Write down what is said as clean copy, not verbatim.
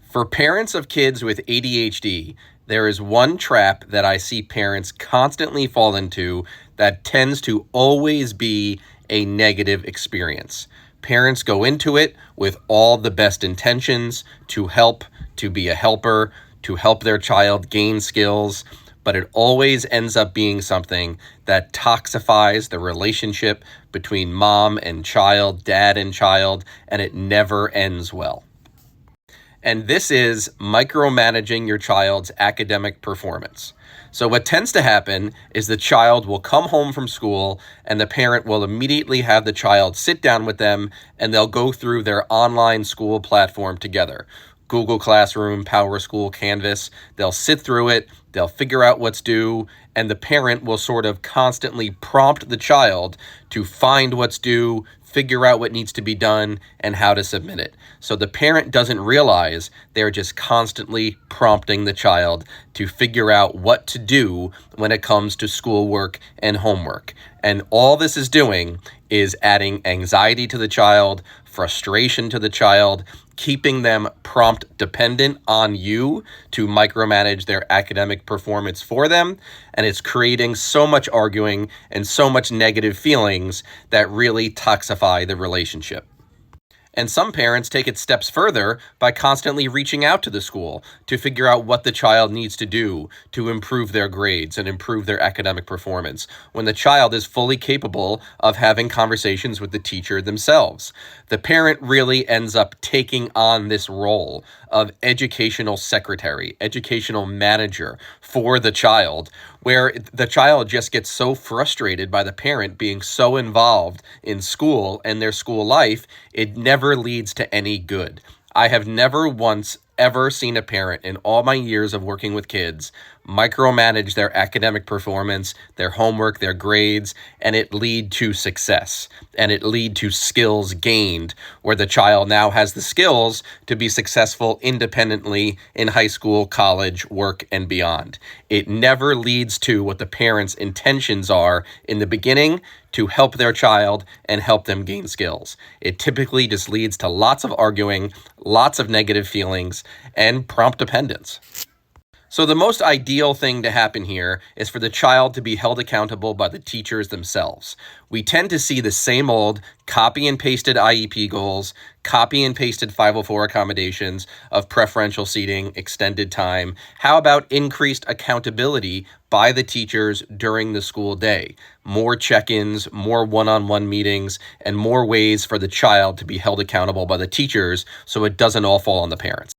For parents of kids with ADHD, there is one trap that I see parents constantly fall into that tends to always be a negative experience. Parents go into it with all the best intentions to help, to be a helper, to help their child gain skills, but it always ends up being something that toxifies the relationship between mom and child, dad and child, and it never ends well. And this is micromanaging your child's academic performance. So what tends to happen is the child will come home from school and the parent will immediately have the child sit down with them and they'll go through their online school platform together. Google Classroom, PowerSchool, Canvas. They'll sit through it, they'll figure out what's due, and the parent will sort of constantly prompt the child to find what's due, figure out what needs to be done, and how to submit it. So the parent doesn't realize they're just constantly prompting the child to figure out what to do when it comes to schoolwork and homework. And all this is doing is adding anxiety to the child, frustration to the child, keeping them prompt dependent on you to micromanage their academic performance for them. And it's creating so much arguing and so much negative feelings that really toxify the relationship. And some parents take it steps further by constantly reaching out to the school to figure out what the child needs to do to improve their grades and improve their academic performance when the child is fully capable of having conversations with the teacher themselves. The parent really ends up taking on this role of educational secretary, educational manager for the child, where the child just gets so frustrated by the parent being so involved in school and their school life, it never leads to any good. I have never once ever seen a parent in all my years of working with kids micromanage their academic performance, their homework, their grades, and it lead to success and it lead to skills gained where the child now has the skills to be successful independently in high school, college, work, and beyond. It never leads to what the parents' intentions are in the beginning to help their child and help them gain skills. It typically just leads to lots of arguing, lots of negative feelings, and prompt dependence. So the most ideal thing to happen here is for the child to be held accountable by the teachers themselves. We tend to see the same old copy and pasted IEP goals, copy and pasted 504 accommodations of preferential seating, extended time. How about increased accountability by the teachers during the school day? More check-ins, more one-on-one meetings, and more ways for the child to be held accountable by the teachers so it doesn't all fall on the parents.